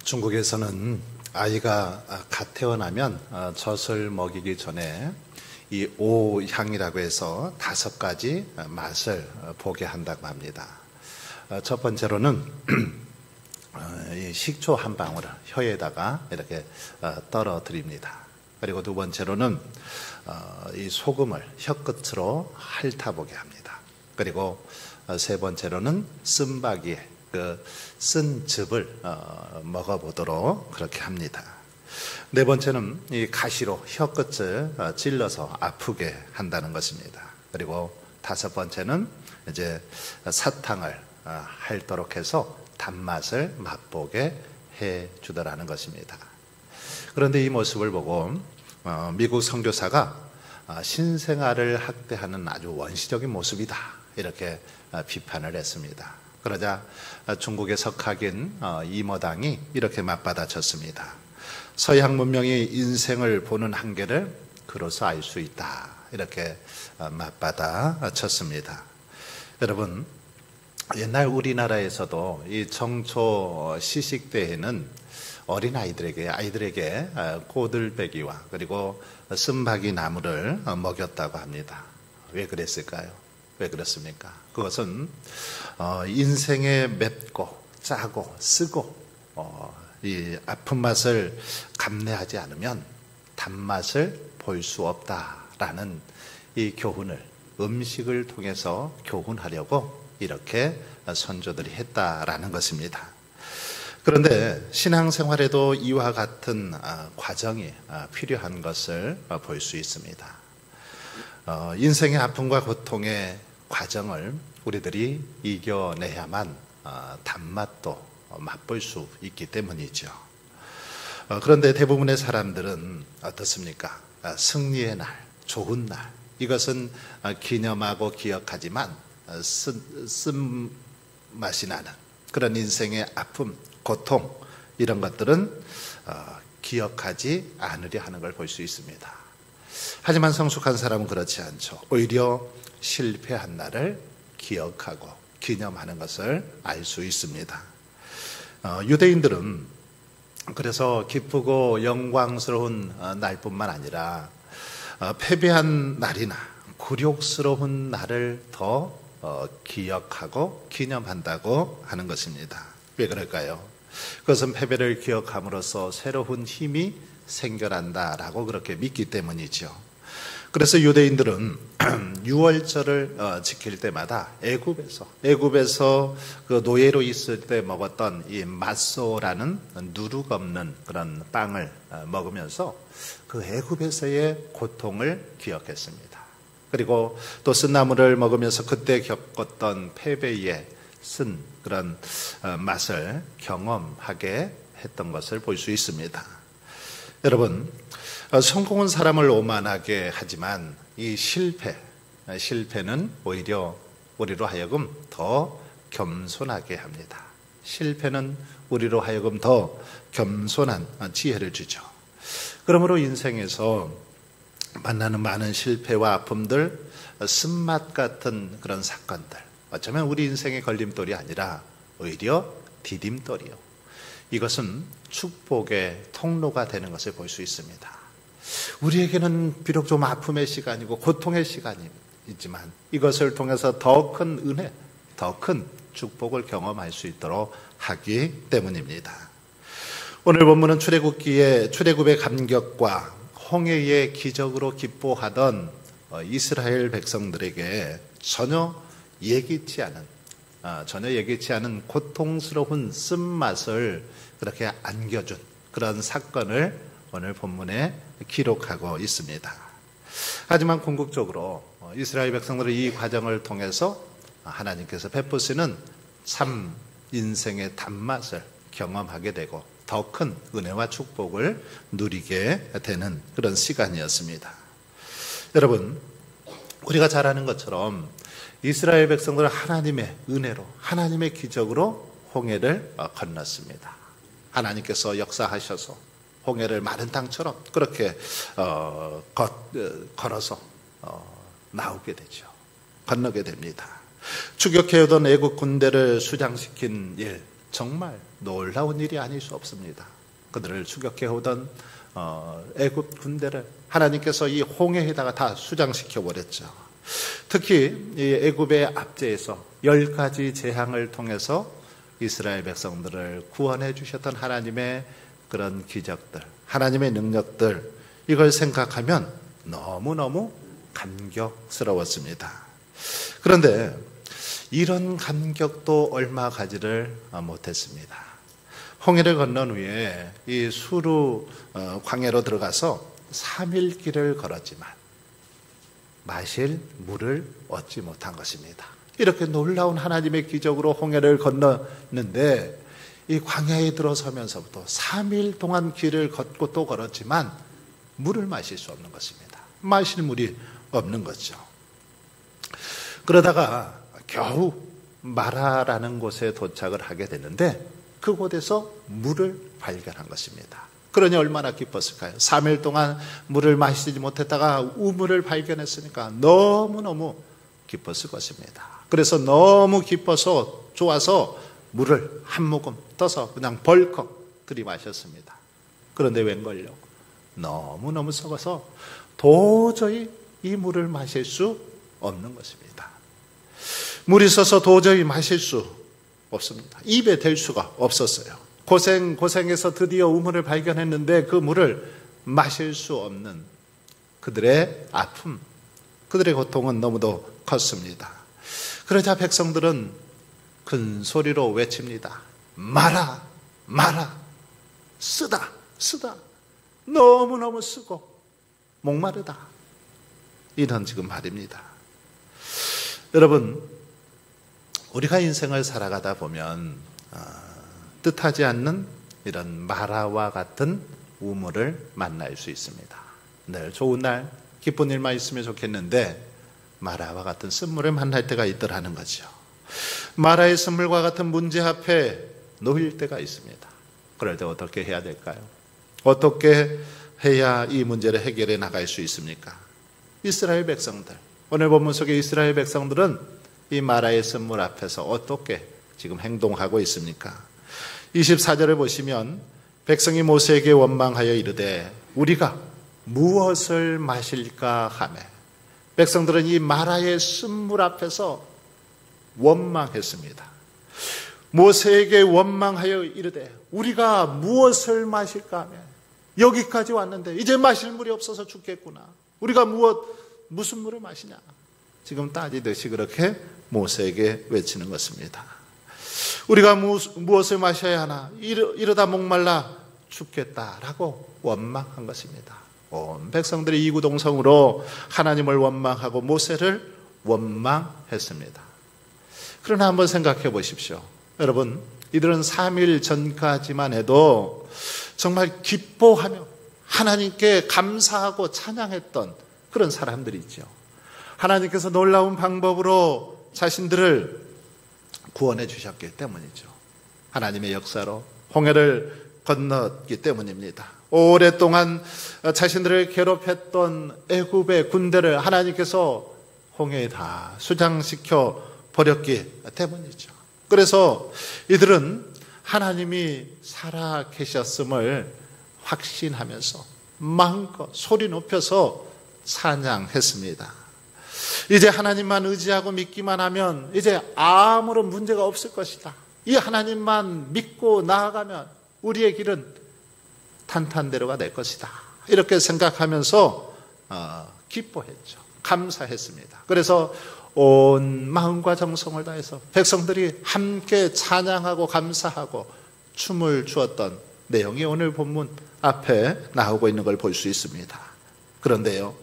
중국에서는 아이가 갓 태어나면 젖을 먹이기 전에 이 오향이라고 해서 5가지 맛을 보게 한다고 합니다. 첫 번째로는 이 식초 한 방울을 혀에다가 이렇게 떨어뜨립니다. 그리고 두 번째로는 이 소금을 혀끝으로 핥아보게 합니다. 그리고 세 번째로는 쓴바귀에 쓴 즙을 먹어보도록 그렇게 합니다. 네 번째는 이 가시로 혀끝을 찔러서 아프게 한다는 것입니다. 그리고 5번째는 이제 사탕을 핥도록 해서 단맛을 맛보게 해 주더라는 것입니다. 그런데 이 모습을 보고 미국 선교사가 신생아를 학대하는 아주 원시적인 모습이다, 이렇게 비판을 했습니다. 그러자 중국의 석학인 이머당이 이렇게 맞받아쳤습니다. 서양 문명이 인생을 보는 한계를 그로서 알 수 있다, 이렇게 맞받아쳤습니다. 여러분, 옛날 우리나라에서도 이 정초 시식 때에는 아이들에게 고들빼기와 그리고 쓴바귀 나무를 먹였다고 합니다. 왜 그랬을까요? 왜 그렇습니까? 그것은 인생의 맵고 짜고 쓰고 이 아픈 맛을 감내하지 않으면 단맛을 볼 수 없다라는 이 교훈을 음식을 통해서 교훈하려고 이렇게 선조들이 했다라는 것입니다. 그런데 신앙생활에도 이와 같은 과정이 필요한 것을 볼 수 있습니다. 인생의 아픔과 고통의 과정을 우리들이 이겨내야만 단맛도 맛볼 수 있기 때문이죠. 그런데 대부분의 사람들은 어떻습니까? 승리의 날, 좋은 날, 이것은 기념하고 기억하지만 쓴맛이 나는 그런 인생의 아픔, 고통, 이런 것들은 기억하지 않으려 하는 걸 볼 수 있습니다. 하지만 성숙한 사람은 그렇지 않죠. 오히려 실패한 날을 기억하고 기념하는 것을 알 수 있습니다. 유대인들은 그래서 기쁘고 영광스러운 날뿐만 아니라 패배한 날이나 굴욕스러운 날을 더 기억하고 기념한다고 하는 것입니다. 왜 그럴까요? 그것은 패배를 기억함으로써 새로운 힘이 생겨난다라고 그렇게 믿기 때문이죠. 그래서 유대인들은 유월절을 지킬 때마다 애굽에서 그 노예로 있을 때 먹었던 이 맛소라는 누룩 없는 그런 빵을 먹으면서 그 애굽에서의 고통을 기억했습니다. 그리고 또 쓴나물을 먹으면서 그때 겪었던 패배의 쓴 그런 맛을 경험하게 했던 것을 볼 수 있습니다. 여러분, 성공은 사람을 오만하게 하지만 이 실패는 오히려 우리로 하여금 더 겸손하게 합니다. 실패는 우리로 하여금 더 겸손한 지혜를 주죠. 그러므로 인생에서 만나는 많은 실패와 아픔들, 쓴맛 같은 그런 사건들, 어쩌면 우리 인생의 걸림돌이 아니라 오히려 디딤돌이요, 이것은 축복의 통로가 되는 것을 볼 수 있습니다. 우리에게는 비록 좀 아픔의 시간이고 고통의 시간이지만 이것을 통해서 더 큰 은혜, 더 큰 축복을 경험할 수 있도록 하기 때문입니다. 오늘 본문은 출애굽의 감격과 홍해의 기적으로 기뻐하던 이스라엘 백성들에게 전혀 예기치 않은 고통스러운 쓴맛을 그렇게 안겨준 그런 사건을 오늘 본문에 기록하고 있습니다. 하지만 궁극적으로 이스라엘 백성들은 이 과정을 통해서 하나님께서 베푸시는 참 인생의 단맛을 경험하게 되고 더 큰 은혜와 축복을 누리게 되는 그런 시간이었습니다. 여러분, 우리가 잘 아는 것처럼 이스라엘 백성들은 하나님의 은혜로, 하나님의 기적으로 홍해를 건넜습니다. 하나님께서 역사하셔서 홍해를 마른 땅처럼 그렇게 걸어서 나오게 되죠. 건너게 됩니다. 추격해오던 애국 군대를 수장시킨 일, 정말 놀라운 일이 아닐 수 없습니다. 그들을 추격해오던 애굽 군대를 하나님께서 이 홍해에다가 다 수장시켜 버렸죠. 특히 이 애굽의 압제에서 10가지 재앙을 통해서 이스라엘 백성들을 구원해 주셨던 하나님의 그런 기적들, 하나님의 능력들, 이걸 생각하면 너무너무 감격스러웠습니다. 그런데 이런 감격도 얼마 가지를 못했습니다. 홍해를 건넌 후에 이 수르 광야로 들어가서 3일 길을 걸었지만 마실 물을 얻지 못한 것입니다. 이렇게 놀라운 하나님의 기적으로 홍해를 건넜는데 이 광야에 들어서면서부터 3일 동안 길을 걷고 또 걸었지만 물을 마실 수 없는 것입니다. 마실 물이 없는 거죠. 그러다가 겨우 마라라는 곳에 도착을 하게 되는데 그곳에서 물을 발견한 것입니다. 그러니 얼마나 기뻤을까요? 3일 동안 물을 마시지 못했다가 우물을 발견했으니까 너무너무 기뻤을 것입니다. 그래서 너무 기뻐서 좋아서 물을 한 모금 떠서 그냥 벌컥 들이마셨습니다. 그런데 웬걸요? 너무너무 썩어서 도저히 이 물을 마실 수 없는 것입니다. 물이 써서 도저히 마실 수 없습니다. 입에 댈 수가 없었어요. 고생해서 드디어 우물을 발견했는데 그 물을 마실 수 없는 그들의 아픔, 그들의 고통은 너무도 컸습니다. 그러자 백성들은 큰 소리로 외칩니다. 마라, 마라, 쓰다, 쓰다. 너무너무 쓰고 목마르다. 이런 지금 말입니다. 여러분, 우리가 인생을 살아가다 보면 뜻하지 않는 이런 마라와 같은 우물을 만날 수 있습니다. 늘 좋은 날, 기쁜 일만 있으면 좋겠는데 마라와 같은 쓴물을 만날 때가 있더라는 거죠. 마라의 쓴물과 같은 문제 앞에 놓일 때가 있습니다. 그럴 때 어떻게 해야 될까요? 어떻게 해야 이 문제를 해결해 나갈 수 있습니까? 이스라엘 백성들, 오늘 본문 속의 이스라엘 백성들은 이 마라의 쓴물 앞에서 어떻게 지금 행동하고 있습니까? 24절을 보시면 백성이 모세에게 원망하여 이르되 우리가 무엇을 마실까 하매, 백성들은 이 마라의 쓴물 앞에서 원망했습니다. 모세에게 원망하여 이르되 우리가 무엇을 마실까 하며, 여기까지 왔는데 이제 마실 물이 없어서 죽겠구나. 우리가 무슨 물을 마시냐. 지금 따지듯이 그렇게 모세에게 외치는 것입니다. 우리가 무엇을 마셔야 하나, 이러다 목말라 죽겠다라고 원망한 것입니다. 온 백성들이 이구동성으로 하나님을 원망하고 모세를 원망했습니다. 그러나 한번 생각해 보십시오. 여러분, 이들은 3일 전까지만 해도 정말 기뻐하며 하나님께 감사하고 찬양했던 그런 사람들이죠. 하나님께서 놀라운 방법으로 자신들을 구원해 주셨기 때문이죠. 하나님의 역사로 홍해를 건넜기 때문입니다. 오랫동안 자신들을 괴롭혔던 애굽의 군대를 하나님께서 홍해에 다 수장시켜 버렸기 때문이죠. 그래서 이들은 하나님이 살아 계셨음을 확신하면서 마음껏 소리 높여서 찬양했습니다. 이제 하나님만 의지하고 믿기만 하면 이제 아무런 문제가 없을 것이다. 이 하나님만 믿고 나아가면 우리의 길은 탄탄대로가 될 것이다. 이렇게 생각하면서 기뻐했죠. 감사했습니다. 그래서 온 마음과 정성을 다해서 백성들이 함께 찬양하고 감사하고 춤을 추었던 내용이 오늘 본문 앞에 나오고 있는 걸 볼 수 있습니다. 그런데요,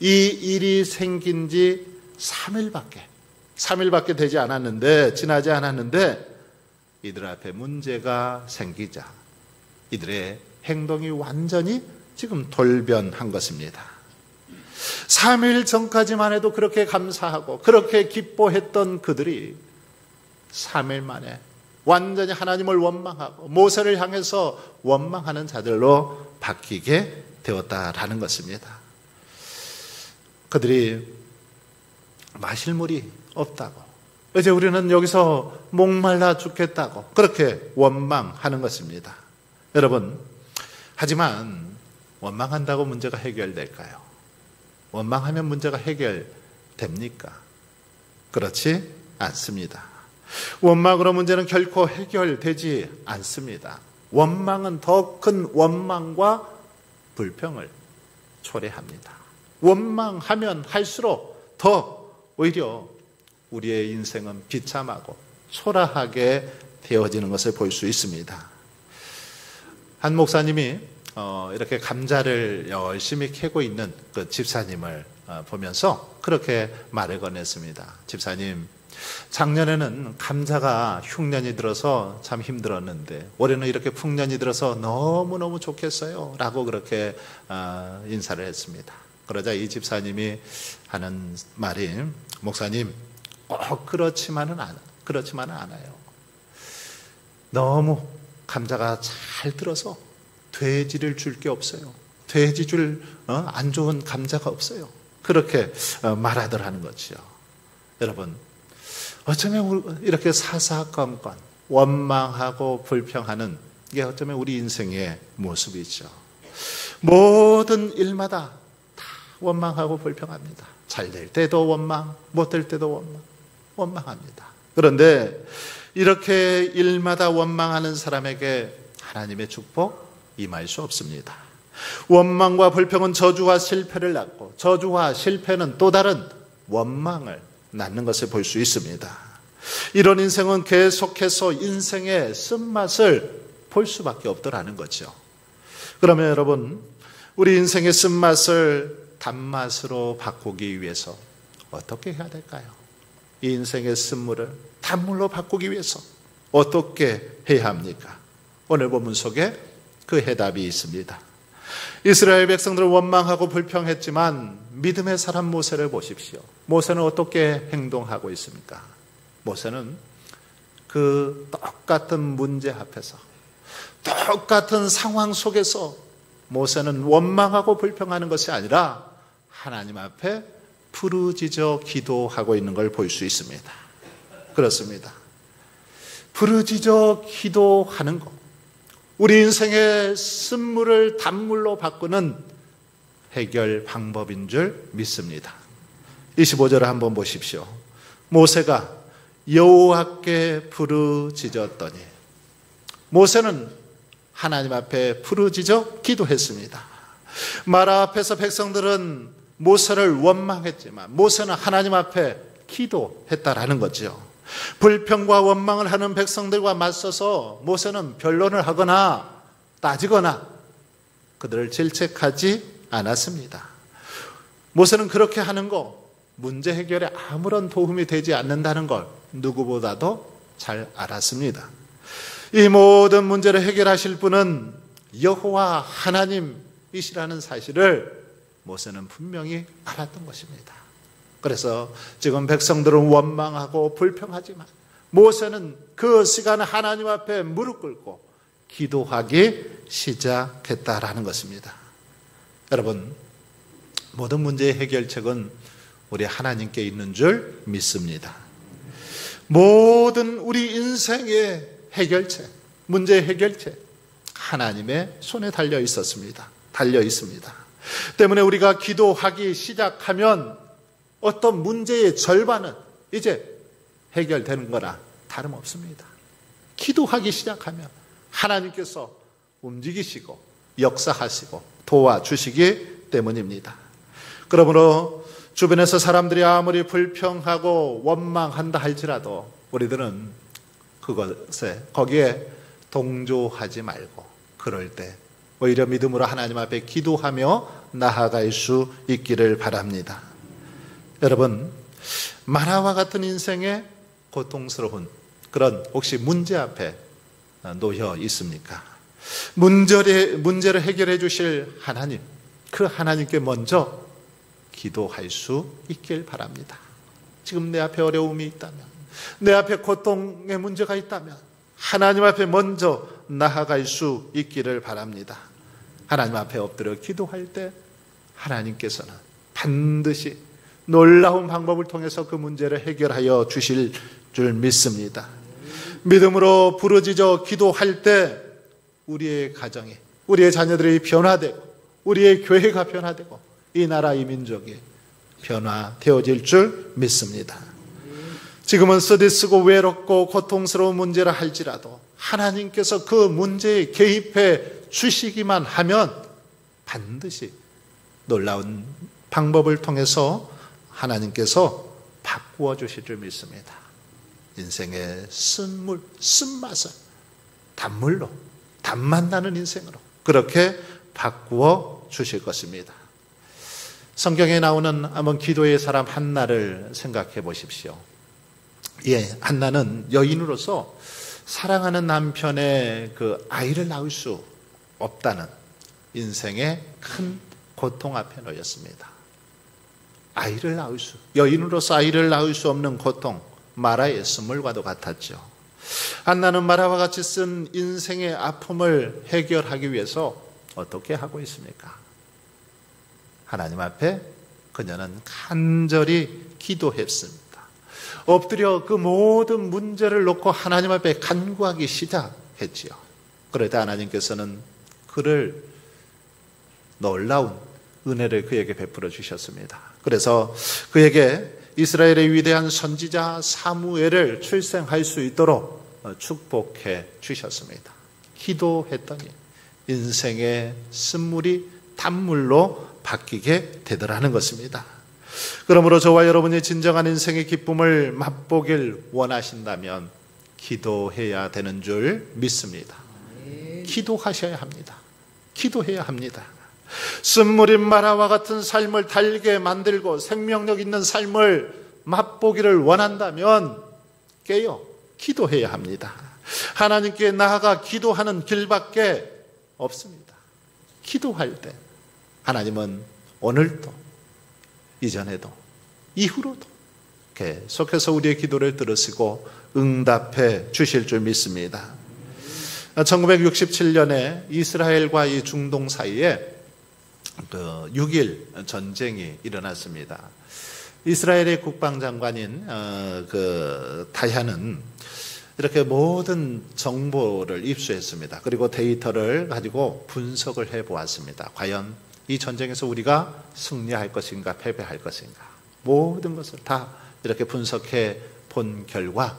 이 일이 생긴 지 3일밖에 되지 않았는데, 지나지 않았는데 이들 앞에 문제가 생기자 이들의 행동이 완전히 지금 돌변한 것입니다. 3일 전까지만 해도 그렇게 감사하고 그렇게 기뻐했던 그들이 3일 만에 완전히 하나님을 원망하고 모세를 향해서 원망하는 자들로 바뀌게 되었다라는 것입니다. 그들이 마실 물이 없다고, 이제 우리는 여기서 목말라 죽겠다고 그렇게 원망하는 것입니다. 여러분, 하지만 원망한다고 문제가 해결될까요? 원망하면 문제가 해결됩니까? 그렇지 않습니다. 원망으로 문제는 결코 해결되지 않습니다. 원망은 더 큰 원망과 불평을 초래합니다. 원망하면 할수록 더 오히려 우리의 인생은 비참하고 초라하게 되어지는 것을 볼 수 있습니다. 한 목사님이 이렇게 감자를 열심히 캐고 있는 그 집사님을 보면서 그렇게 말을 건넸습니다. 집사님, 작년에는 감자가 흉년이 들어서 참 힘들었는데 올해는 이렇게 풍년이 들어서 너무너무 좋겠어요 라고 그렇게 인사를 했습니다. 그러자 이 집사님이 하는 말이, 목사님, 그렇지만은 않아요. 너무 감자가 잘 들어서 돼지를 줄 게 없어요. 돼지 줄 안 좋은 감자가 없어요. 그렇게 말하더라는 거죠. 여러분, 어쩌면 이렇게 사사건건 원망하고 불평하는 이게 어쩌면 우리 인생의 모습이죠. 모든 일마다 다 원망하고 불평합니다. 잘 될 때도 원망, 못 될 때도 원망합니다. 그런데 이렇게 일마다 원망하는 사람에게 하나님의 축복 임할 수 없습니다. 원망과 불평은 저주와 실패를 낳고 저주와 실패는 또 다른 원망을 낳는 것을 볼 수 있습니다. 이런 인생은 계속해서 인생의 쓴맛을 볼 수밖에 없더라는 거죠. 그러면 여러분, 우리 인생의 쓴맛을 단맛으로 바꾸기 위해서 어떻게 해야 될까요? 이 인생의 쓴물을 단물로 바꾸기 위해서 어떻게 해야 합니까? 오늘 본문 속에 그 해답이 있습니다. 이스라엘 백성들은 원망하고 불평했지만 믿음의 사람 모세를 보십시오. 모세는 어떻게 행동하고 있습니까? 모세는 그 똑같은 문제 앞에서 똑같은 상황 속에서 모세는 원망하고 불평하는 것이 아니라 하나님 앞에 부르짖어 기도하고 있는 걸 볼 수 있습니다. 그렇습니다. 부르짖어 기도하는 것, 우리 인생의 쓴물을 단물로 바꾸는 해결 방법인 줄 믿습니다. 25절을 한번 보십시오. 모세가 여호와께 부르짖었더니, 모세는 하나님 앞에 부르짖어 기도했습니다. 마라 앞에서 백성들은 모세를 원망했지만 모세는 하나님 앞에 기도했다라는 거죠. 불평과 원망을 하는 백성들과 맞서서 모세는 변론을 하거나 따지거나 그들을 질책하지 않았습니다. 모세는 그렇게 하는 거 문제 해결에 아무런 도움이 되지 않는다는 걸 누구보다도 잘 알았습니다. 이 모든 문제를 해결하실 분은 여호와 하나님이시라는 사실을 모세는 분명히 알았던 것입니다. 그래서 지금 백성들은 원망하고 불평하지만 모세는 그 시간에 하나님 앞에 무릎 꿇고 기도하기 시작했다라는 것입니다. 여러분, 모든 문제의 해결책은 우리 하나님께 있는 줄 믿습니다. 모든 우리 인생의 해결책, 문제의 해결책, 하나님의 손에 달려 있었습니다. 달려 있습니다. 때문에 우리가 기도하기 시작하면 어떤 문제의 절반은 이제 해결되는 거나 다름없습니다. 기도하기 시작하면 하나님께서 움직이시고 역사하시고 도와주시기 때문입니다. 그러므로 주변에서 사람들이 아무리 불평하고 원망한다 할지라도 우리들은 거기에 동조하지 말고 그럴 때 오히려 믿음으로 하나님 앞에 기도하며 나아갈 수 있기를 바랍니다. 여러분, 만화와 같은 인생의 고통스러운 그런 혹시 문제 앞에 놓여 있습니까? 문제를 해결해 주실 하나님, 그 하나님께 먼저 기도할 수 있길 바랍니다. 지금 내 앞에 어려움이 있다면, 내 앞에 고통의 문제가 있다면 하나님 앞에 먼저 나아갈 수 있기를 바랍니다. 하나님 앞에 엎드려 기도할 때 하나님께서는 반드시 놀라운 방법을 통해서 그 문제를 해결하여 주실 줄 믿습니다. 믿음으로 부르짖어 기도할 때 우리의 가정이, 우리의 자녀들이 변화되고 우리의 교회가 변화되고 이 나라 이 민족이 변화되어질 줄 믿습니다. 지금은 쓰디쓰고 외롭고 고통스러운 문제라 할지라도 하나님께서 그 문제에 개입해 주시기만 하면 반드시 놀라운 방법을 통해서 하나님께서 바꾸어 주실 줄 믿습니다. 인생의 쓴물, 쓴맛을 단물로, 단맛 나는 인생으로 그렇게 바꾸어 주실 것입니다. 성경에 나오는 한번 기도의 사람 한나를 생각해 보십시오. 예, 한나는 여인으로서 사랑하는 남편의 그 아이를 낳을 수 없다는 인생의 큰 고통 앞에 놓였습니다. 아이를 낳을 수, 여인으로서 아이를 낳을 수 없는 고통, 마라의 쓴물과도 같았죠. 한나는 마라와 같이 쓴 인생의 아픔을 해결하기 위해서 어떻게 하고 있습니까? 하나님 앞에 그녀는 간절히 기도했습니다. 엎드려 그 모든 문제를 놓고 하나님 앞에 간구하기 시작했지요. 그러다 하나님께서는 그를 놀라운 은혜를 그에게 베풀어 주셨습니다. 그래서 그에게 이스라엘의 위대한 선지자 사무엘을 출생할 수 있도록 축복해 주셨습니다. 기도했더니 인생의 쓴물이 단물로 바뀌게 되더라는 것입니다. 그러므로 저와 여러분이 진정한 인생의 기쁨을 맛보길 원하신다면 기도해야 되는 줄 믿습니다. 기도하셔야 합니다. 기도해야 합니다. 쓴물인 마라와 같은 삶을 달게 만들고 생명력 있는 삶을 맛보기를 원한다면 깨어 기도해야 합니다. 하나님께 나아가 기도하는 길밖에 없습니다. 기도할 때 하나님은 오늘도 이전에도 이후로도 계속해서 우리의 기도를 들으시고 응답해 주실 줄 믿습니다. 1967년에 이스라엘과 이 중동 사이에 6.1 전쟁이 일어났습니다. 이스라엘의 국방장관인 다얀은 이렇게 모든 정보를 입수했습니다. 그리고 데이터를 가지고 분석을 해보았습니다. 과연 이 전쟁에서 우리가 승리할 것인가 패배할 것인가 모든 것을 다 이렇게 분석해 본 결과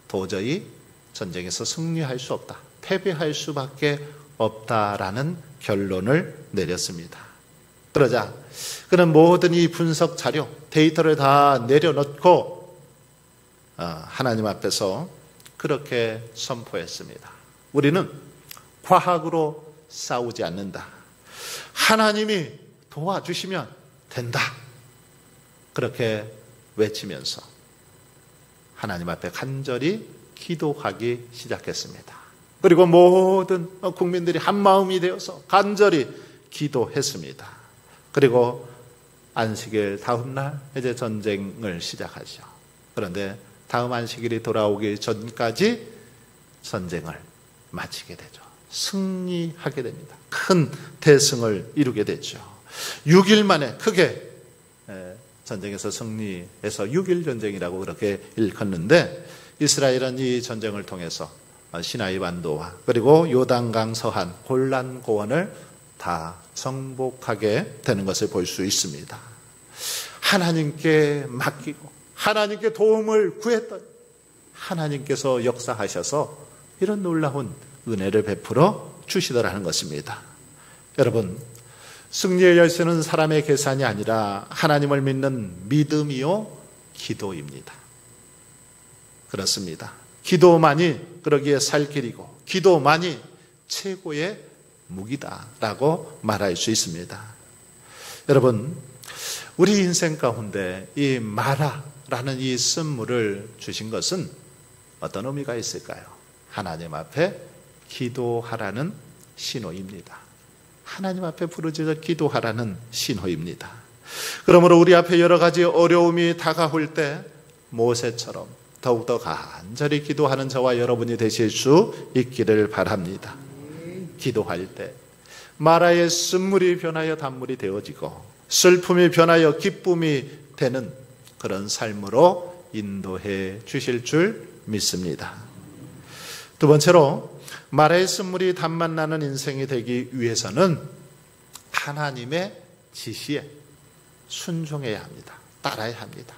도저히 전쟁에서 승리할 수 없다, 패배할 수밖에 없다라는 결론을 내렸습니다. 그러자 그는 모든 이 분석 자료, 데이터를 다 내려놓고 하나님 앞에서 그렇게 선포했습니다. 우리는 과학으로 싸우지 않는다. 하나님이 도와주시면 된다. 그렇게 외치면서 하나님 앞에 간절히 기도하기 시작했습니다. 그리고 모든 국민들이 한마음이 되어서 간절히 기도했습니다. 그리고 안식일 다음 날 이제 전쟁을 시작하죠. 그런데 다음 안식일이 돌아오기 전까지 전쟁을 마치게 되죠. 승리하게 됩니다. 큰 대승을 이루게 되죠. 6일 만에 크게 전쟁에서 승리해서 6.1 전쟁이라고 그렇게 일컫는데, 이스라엘은 이 전쟁을 통해서 시나이 반도와 그리고 요단강 서한 골란 고원을 다 정복하게 되는 것을 볼 수 있습니다. 하나님께 맡기고 하나님께 도움을 구했더니 하나님께서 역사하셔서 이런 놀라운 은혜를 베풀어 주시더라는 것입니다. 여러분, 승리의 열쇠는 사람의 계산이 아니라 하나님을 믿는 믿음이요 기도입니다. 그렇습니다. 기도만이 그러기에 살 길이고 기도만이 최고의 무기다라고 말할 수 있습니다. 여러분, 우리 인생 가운데 이 마라라는 이 쓴물을 주신 것은 어떤 의미가 있을까요? 하나님 앞에 기도하라는 신호입니다. 하나님 앞에 부르짖어 기도하라는 신호입니다. 그러므로 우리 앞에 여러 가지 어려움이 다가올 때 모세처럼 더욱더 간절히 기도하는 저와 여러분이 되실 수 있기를 바랍니다. 기도할 때 마라의 쓴물이 변하여 단물이 되어지고 슬픔이 변하여 기쁨이 되는 그런 삶으로 인도해 주실 줄 믿습니다. 두 번째로 마라의 쓴물이 단맛 나는 인생이 되기 위해서는 하나님의 지시에 순종해야 합니다. 따라야 합니다.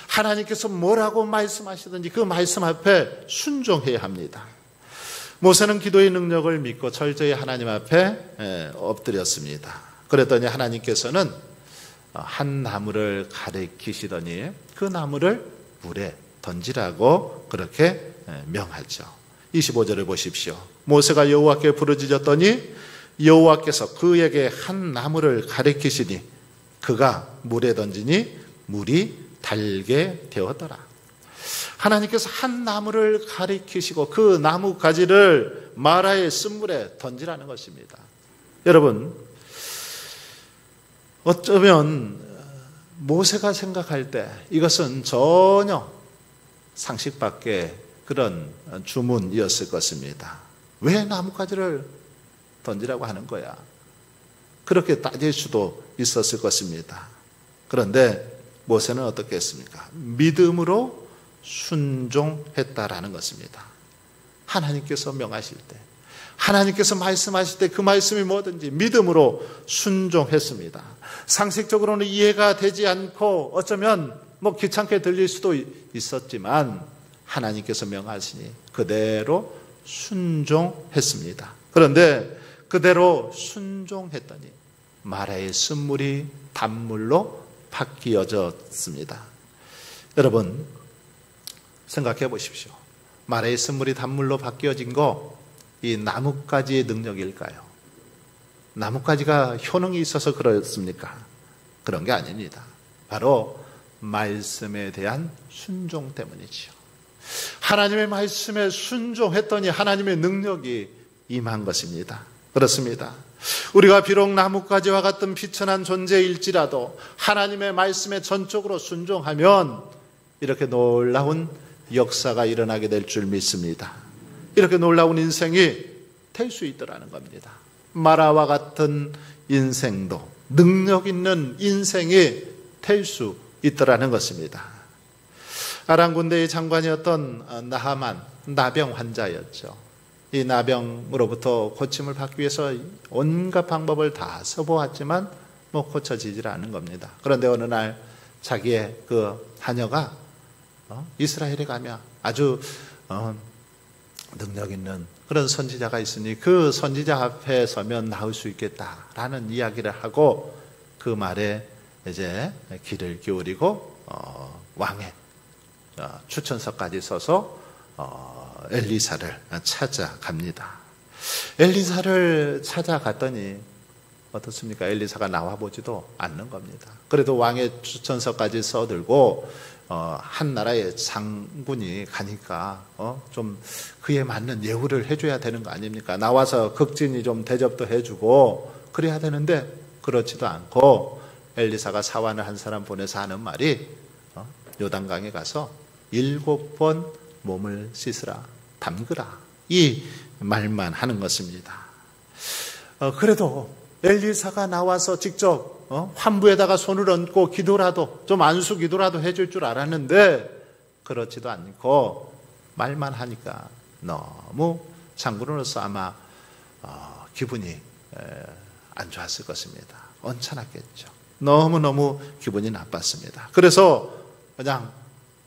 하나님께서 뭐라고 말씀하시든지 그 말씀 앞에 순종해야 합니다. 모세는 기도의 능력을 믿고 철저히 하나님 앞에 엎드렸습니다. 그랬더니 하나님께서는 한 나무를 가리키시더니 그 나무를 물에 던지라고 그렇게 명하죠. 25절을 보십시오. 모세가 여호와께 부르짖었더니 여호와께서 그에게 한 나무를 가리키시니 그가 물에 던지니 물이 달게 되었더라. 하나님께서 한 나무를 가리키시고 그 나무 가지를 마라의 쓴물에 던지라는 것입니다. 여러분, 어쩌면 모세가 생각할 때 이것은 전혀 상식 밖의 그런 주문이었을 것입니다. 왜 나뭇가지를 던지라고 하는 거야? 그렇게 따질 수도 있었을 것입니다. 그런데 모세는 어떻게 했습니까? 믿음으로 순종했다라는 것입니다. 하나님께서 명하실 때, 하나님께서 말씀하실 때 그 말씀이 뭐든지 믿음으로 순종했습니다. 상식적으로는 이해가 되지 않고 어쩌면 귀찮게 들릴 수도 있었지만 하나님께서 명하시니 그대로 순종했습니다. 그런데 그대로 순종했더니 마라의 쓴물이 단물로 바뀌어졌습니다. 여러분, 생각해 보십시오. 마라의 쓴물이 단물로 바뀌어진 거, 이 나뭇가지의 능력일까요? 나뭇가지가 효능이 있어서 그렇습니까? 그런 게 아닙니다. 바로 말씀에 대한 순종 때문이지요. 하나님의 말씀에 순종했더니 하나님의 능력이 임한 것입니다. 그렇습니다. 우리가 비록 나뭇가지와 같은 비천한 존재일지라도 하나님의 말씀에 전적으로 순종하면 이렇게 놀라운 역사가 일어나게 될 줄 믿습니다. 이렇게 놀라운 인생이 될 수 있더라는 겁니다. 마라와 같은 인생도 능력 있는 인생이 될 수 있더라는 것입니다. 아람 군대의 장관이었던 나하만, 나병 환자였죠. 이 나병으로부터 고침을 받기 위해서 온갖 방법을 다 써보았지만 고쳐지질 않은 겁니다. 그런데 어느 날 자기의 그 하녀가 이스라엘에 가면 아주 능력 있는 그런 선지자가 있으니 그 선지자 앞에 서면 나을 수 있겠다라는 이야기를 하고 그 말에 이제 귀를 기울이고 왕의 추천서까지 써서 엘리사를 찾아갑니다. 엘리사를 찾아갔더니 어떻습니까? 엘리사가 나와보지도 않는 겁니다. 그래도 왕의 추천서까지 써들고 한 나라의 장군이 가니까 좀 그에 맞는 예우를 해줘야 되는 거 아닙니까? 나와서 극진히 좀 대접도 해주고 그래야 되는데 그렇지도 않고 엘리사가 사환을 한 사람 보내서 하는 말이 요단강에 가서 7번 몸을 씻으라, 담그라, 이 말만 하는 것입니다. 그래도 엘리사가 나와서 직접 환부에다가 손을 얹고 기도라도 좀 안수 기도라도 해줄 줄 알았는데 그렇지도 않고 말만 하니까 너무 장군으로서 아마 기분이 안 좋았을 것입니다. 언짢았겠죠. 너무너무 기분이 나빴습니다. 그래서 그냥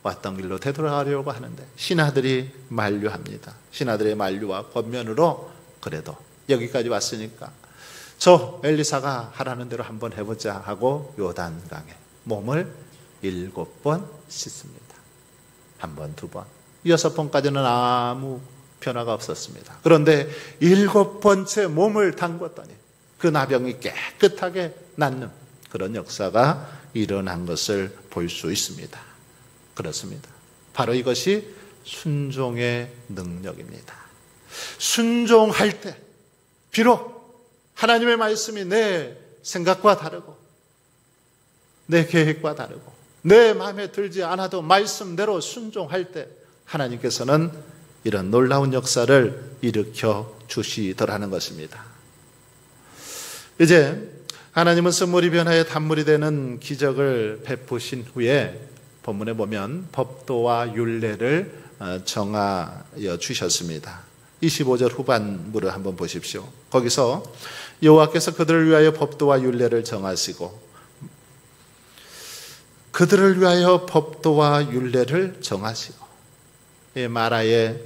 왔던 길로 되돌아가려고 하는데 신하들이 만류합니다. 신하들의 만류와 권면으로 그래도 여기까지 왔으니까 저 엘리사가 하라는 대로 한번 해보자 하고 요단강에 몸을 7번 씻습니다. 1번, 2번, 6번까지는 아무 변화가 없었습니다. 그런데 7번째 몸을 담궜더니 그 나병이 깨끗하게 낫는 그런 역사가 일어난 것을 볼 수 있습니다. 그렇습니다. 바로 이것이 순종의 능력입니다. 순종할 때 비록 하나님의 말씀이 내 생각과 다르고 내 계획과 다르고 내 마음에 들지 않아도 말씀대로 순종할 때 하나님께서는 이런 놀라운 역사를 일으켜 주시더라는 것입니다. 이제 하나님은 쓴물이 변하여 단물이 되는 기적을 베푸신 후에 본문에 보면 법도와 율례를 정하여 주셨습니다. 25절 후반부를 한번 보십시오. 거기서 여호와께서 그들을 위하여 법도와 율례를 정하시고, 그들을 위하여 법도와 율례를 정하시고, 마라의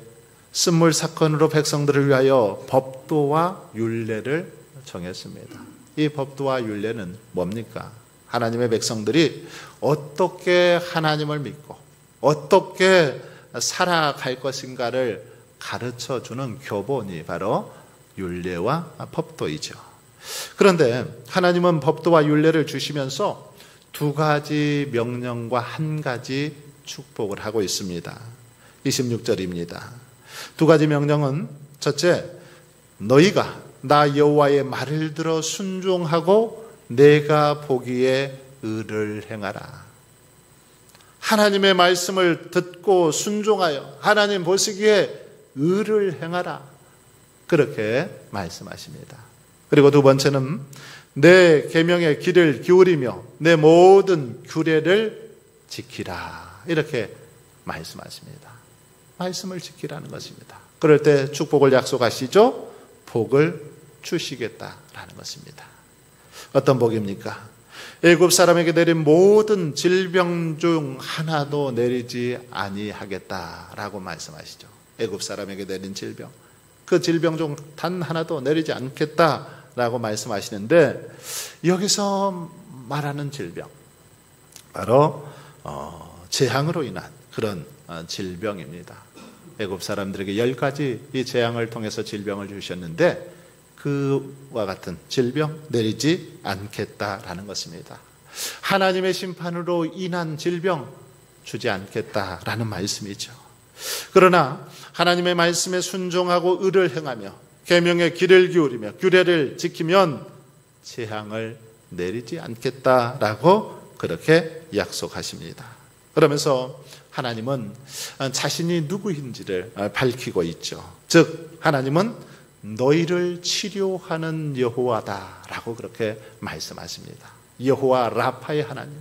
쓴물 사건으로 백성들을 위하여 법도와 율례를 정했습니다. 이 법도와 율례는 뭡니까? 하나님의 백성들이 어떻게 하나님을 믿고 어떻게 살아갈 것인가를 가르쳐주는 교본이 바로 율례와 법도이죠. 그런데 하나님은 법도와 율례를 주시면서 두 가지 명령과 한 가지 축복을 하고 있습니다. 26절입니다. 두 가지 명령은, 첫째, 너희가 나 여호와의 말을 들어 순종하고 내가 보기에 의를 행하라. 하나님의 말씀을 듣고 순종하여 하나님 보시기에 의를 행하라. 그렇게 말씀하십니다. 그리고 두 번째는 내 계명의 귀를 기울이며 내 모든 규례를 지키라. 이렇게 말씀하십니다. 말씀을 지키라는 것입니다. 그럴 때 축복을 약속하시죠? 복을 주시겠다라는 것입니다. 어떤 복입니까? 애굽 사람에게 내린 모든 질병 중 하나도 내리지 아니하겠다라고 말씀하시죠. 애굽 사람에게 내린 질병, 그 질병 중 단 하나도 내리지 않겠다라고 말씀하시는데, 여기서 말하는 질병, 바로 재앙으로 인한 그런 질병입니다. 애굽 사람들에게 10가지 이 재앙을 통해서 질병을 주셨는데 그와 같은 질병 내리지 않겠다라는 것입니다. 하나님의 심판으로 인한 질병 주지 않겠다라는 말씀이죠. 그러나 하나님의 말씀에 순종하고 의를 행하며 계명의 귀를 기울이며 규례를 지키면 재앙을 내리지 않겠다라고 그렇게 약속하십니다. 그러면서 하나님은 자신이 누구인지를 밝히고 있죠. 즉 하나님은 너희를 치료하는 여호와다라고 그렇게 말씀하십니다. 여호와 라파의 하나님,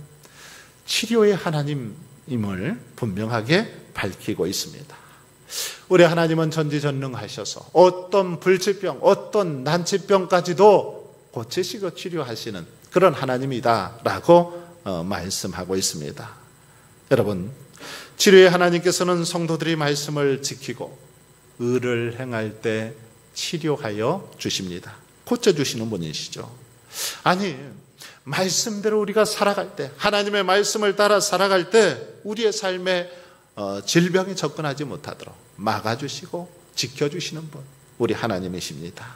치료의 하나님임을 분명하게 밝히고 있습니다. 우리 하나님은 전지전능하셔서 어떤 불치병, 어떤 난치병까지도 고치시고 치료하시는 그런 하나님이다라고 말씀하고 있습니다. 여러분, 치료의 하나님께서는 성도들이 말씀을 지키고 의를 행할 때 치료하여 주십니다. 고쳐주시는 분이시죠. 아니, 말씀대로 우리가 살아갈 때, 하나님의 말씀을 따라 살아갈 때 우리의 삶에 질병이 접근하지 못하도록 막아주시고 지켜주시는 분, 우리 하나님이십니다.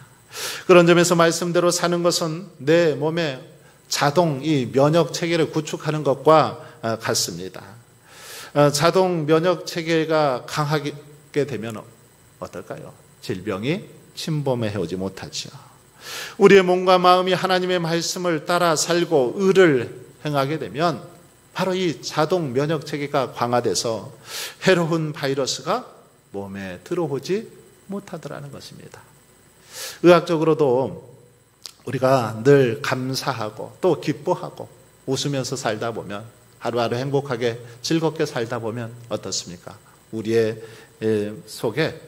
그런 점에서 말씀대로 사는 것은 내 몸에 자동 이 면역 체계를 구축하는 것과 같습니다. 자동 면역 체계가 강하게 되면 어떨까요? 질병이 침범해 오지 못하죠. 우리의 몸과 마음이 하나님의 말씀을 따라 살고 의를 행하게 되면 바로 이 자동 면역 체계가 강화돼서 해로운 바이러스가 몸에 들어오지 못하더라는 것입니다. 의학적으로도 우리가 늘 감사하고 또 기뻐하고 웃으면서 살다 보면, 하루하루 행복하게 즐겁게 살다 보면 어떻습니까? 우리의 속에,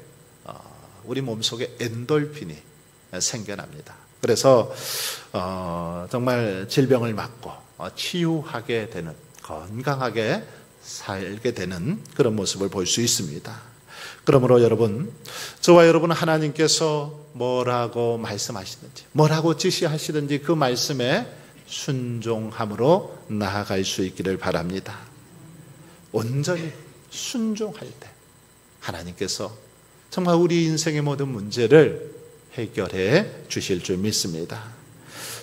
우리 몸속에 엔돌핀이 생겨납니다. 그래서 정말 질병을 막고 치유하게 되는, 건강하게 살게 되는 그런 모습을 볼 수 있습니다. 그러므로 여러분, 저와 여러분, 하나님께서 뭐라고 말씀하시든지 뭐라고 지시하시든지 그 말씀에 순종함으로 나아갈 수 있기를 바랍니다. 온전히 순종할 때 하나님께서 정말 우리 인생의 모든 문제를 해결해 주실 줄 믿습니다.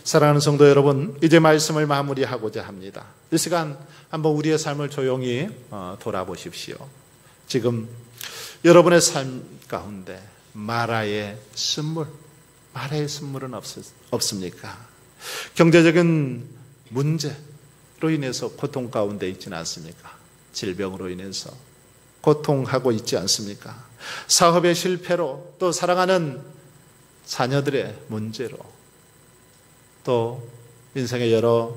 사랑하는 성도 여러분, 이제 말씀을 마무리하고자 합니다. 이 시간 한번 우리의 삶을 조용히 돌아보십시오. 지금 여러분의 삶 가운데 마라의 쓴물은 없습니까? 경제적인 문제로 인해서 고통 가운데 있지는 않습니까? 질병으로 인해서 고통하고 있지 않습니까? 사업의 실패로, 또 사랑하는 자녀들의 문제로, 또 인생의 여러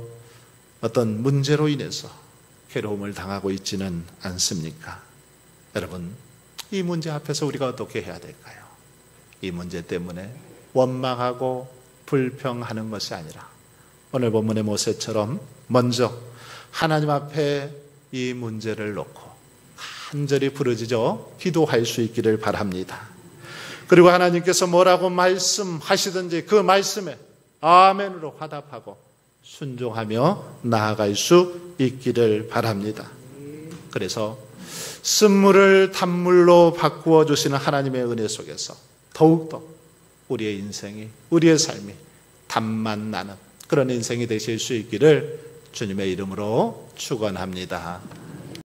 어떤 문제로 인해서 괴로움을 당하고 있지는 않습니까? 여러분, 이 문제 앞에서 우리가 어떻게 해야 될까요? 이 문제 때문에 원망하고 불평하는 것이 아니라 오늘 본문의 모세처럼 먼저 하나님 앞에 이 문제를 놓고 간절히 부르짖어 기도할 수 있기를 바랍니다. 그리고 하나님께서 뭐라고 말씀하시든지 그 말씀에 아멘으로 화답하고 순종하며 나아갈 수 있기를 바랍니다. 그래서 쓴물을 단물로 바꾸어 주시는 하나님의 은혜 속에서 더욱더 우리의 인생이, 우리의 삶이 단맛 나는 그런 인생이 되실 수 있기를 주님의 이름으로 축원합니다.